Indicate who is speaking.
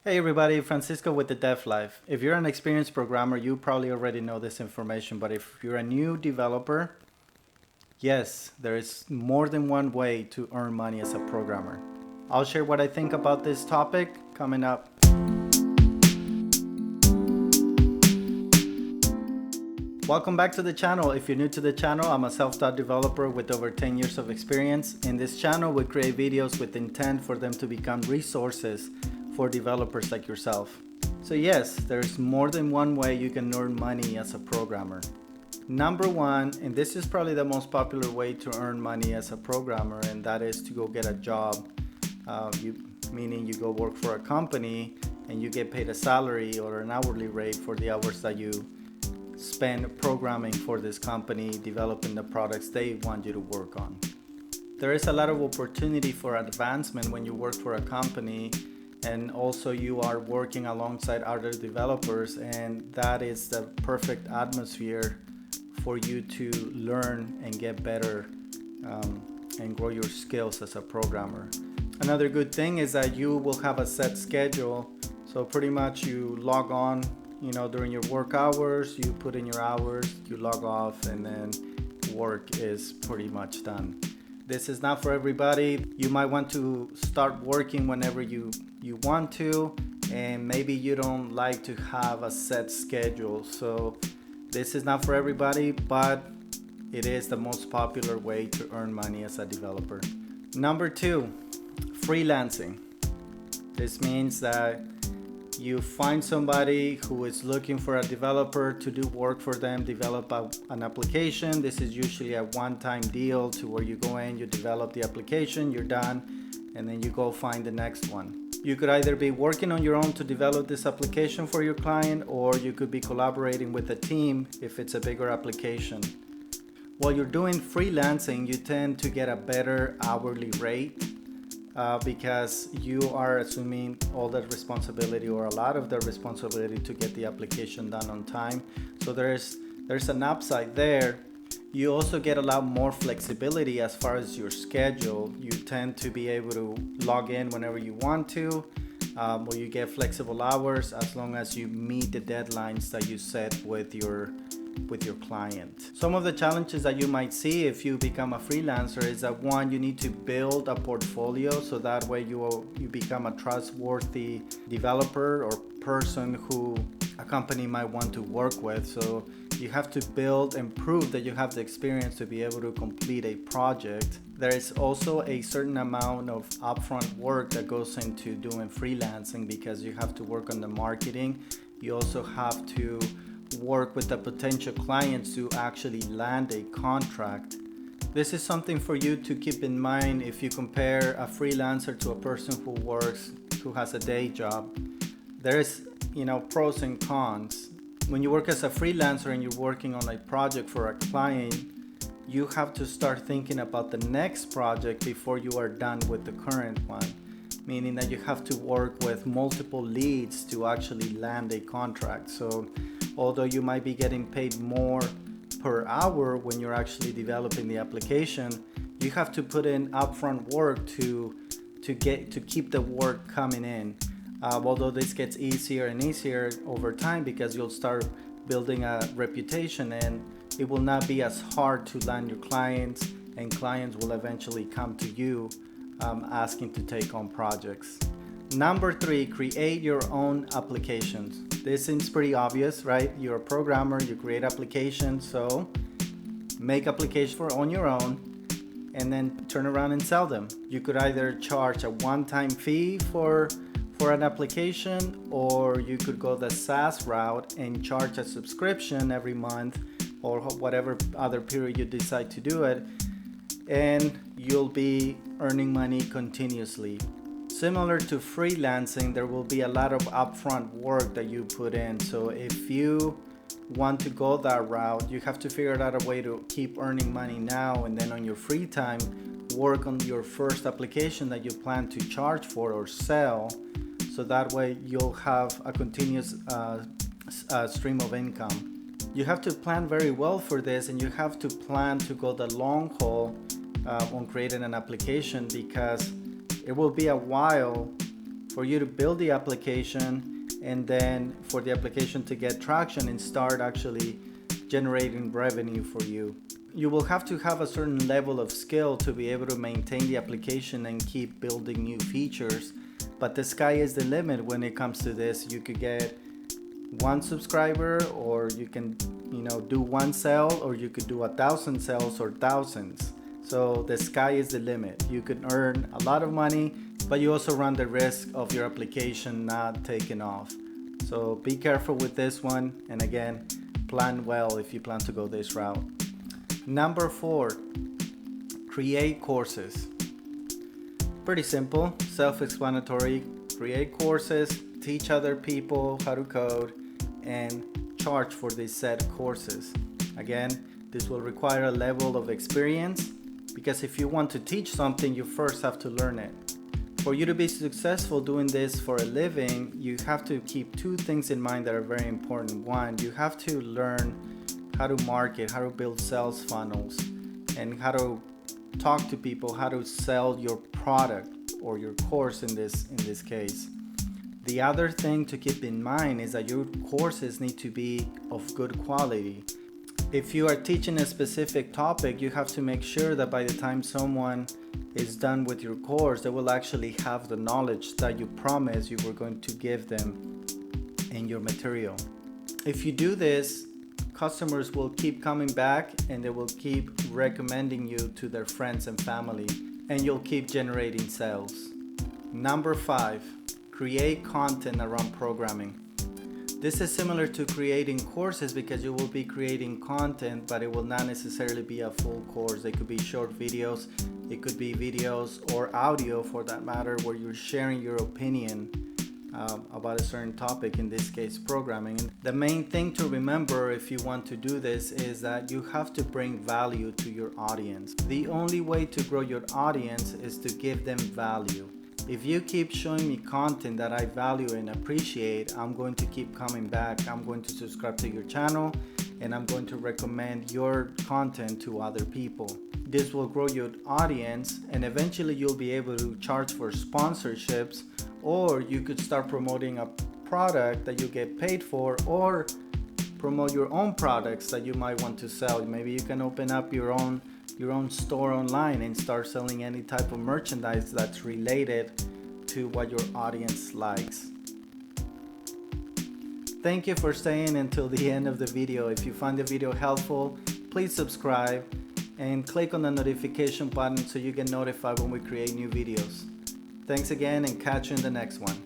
Speaker 1: Hey everybody, Francisco with the Dev Life. If you're an experienced programmer, you probably already know this information, but if you're a new developer, yes, there is more than one way to earn money as a programmer. I'll share what I think about this topic coming up. Welcome back to the channel. If you're new to the channel, I'm a self-taught developer with over 10 years of experience. In this channel, we create videos with intent for them to become resources for developers like yourself. So yes, there's more than one way you can earn money as a programmer. Number one, and this is probably the most popular way to earn money as a programmer, and that is to go get a job. Meaning you go work for a company and you get paid a salary or an hourly rate for the hours that you spend programming for this company, developing the products they want you to work on. There is a lot of opportunity for advancement when you work for a company, and also you are working alongside other developers, and that is the perfect atmosphere for you to learn and get better and grow your skills as a programmer. Another good thing is that you will have a set schedule, so pretty much you log on during your work hours, you put in your hours, you log off, and then work is pretty much done. This is not for everybody. You might want to start working whenever you want to, and maybe you don't like to have a set schedule. So this is not for everybody, but it is the most popular way to earn money as a developer. Number two, freelancing. This means that you find somebody who is looking for a developer to do work for them, develop an application. This is usually a one-time deal to where you go in, you develop the application, you're done, and then you go find the next one. You could either be working on your own to develop this application for your client, or you could be collaborating with a team if it's a bigger application. While you're doing freelancing, you tend to get a better hourly rate because you are assuming all that responsibility or a lot of the responsibility to get the application done on time. So there's an upside there. You also get a lot more flexibility as far as your schedule. You tend to be able to log in whenever you want to, or you get flexible hours as long as you meet the deadlines that you set with your client. Some of the challenges that you might see if you become a freelancer is that one, you need to build a portfolio, so that way you become a trustworthy developer or person who a company might want to work with. So you have to build and prove that you have the experience to be able to complete a project. There is also a certain amount of upfront work that goes into doing freelancing because you have to work on the marketing. You also have to work with the potential clients to actually land a contract. This is something for you to keep in mind if you compare a freelancer to a person who has a day job. There's pros and cons. When you work as a freelancer and you're working on a project for a client, you have to start thinking about the next project before you are done with the current one, meaning that you have to work with multiple leads to actually land a contract. So although you might be getting paid more per hour when you're actually developing the application, you have to put in upfront work to keep the work coming in. Although this gets easier and easier over time because you'll start building a reputation, and it will not be as hard to land your clients, and clients will eventually come to you asking to take on projects. Number three, create your own applications. This seems pretty obvious, right? You're a programmer, you create applications, so make applications on your own and then turn around and sell them. You could either charge a one-time fee for an application, or you could go the SaaS route and charge a subscription every month or whatever other period you decide to do it, and you'll be earning money continuously. Similar to freelancing, there will be a lot of upfront work that you put in. So if you want to go that route, you have to figure out a way to keep earning money now, and then on your free time, work on your first application that you plan to charge for or sell. So that way you'll have a continuous stream of income. You have to plan very well for this, and you have to plan to go the long haul on creating an application, because it will be a while for you to build the application, and then for the application to get traction and start actually generating revenue for you. You will have to have a certain level of skill to be able to maintain the application and keep building new features, but the sky is the limit when it comes to this. You could get 1 subscriber, or you can do 1 sale, or you could do 1,000 sales or thousands. So the sky is the limit. You could earn a lot of money, but you also run the risk of your application not taking off. So be careful with this one, and again, plan well if you plan to go this route. Number 4, create courses. Pretty simple, self-explanatory. Create courses, teach other people how to code, and charge for these said courses. Again, this will require a level of experience, because if you want to teach something, you first have to learn it. For you to be successful doing this for a living, you have to keep 2 things in mind that are very important. 1, you have to learn how to market, how to build sales funnels, and how to talk to people, how to sell your product or your course in this case. The other thing to keep in mind is that your courses need to be of good quality. If you are teaching a specific topic, you have to make sure that by the time someone is done with your course, they will actually have the knowledge that you promised you were going to give them in your material. If you do this, customers will keep coming back, and they will keep recommending you to their friends and family, and you'll keep generating sales. Number 5, create content around programming. This is similar to creating courses, because you will be creating content, but it will not necessarily be a full course. They could be short videos, it could be videos or audio for that matter, where you're sharing your opinion about a certain topic, in this case programming. And the main thing to remember if you want to do this is that you have to bring value to your audience. The only way to grow your audience is to give them value. If you keep showing me content that I value and appreciate, I'm going to keep coming back. I'm going to subscribe to your channel, and I'm going to recommend your content to other people. This will grow your audience, and eventually you'll be able to charge for sponsorships, or you could start promoting a product that you get paid for, or promote your own products that you might want to sell. Maybe you can open up your own store online and start selling any type of merchandise that's related to what your audience likes. Thank you for staying until the end of the video. If you find the video helpful, please subscribe and click on the notification button so you get notified when we create new videos. Thanks again, and catch you in the next one.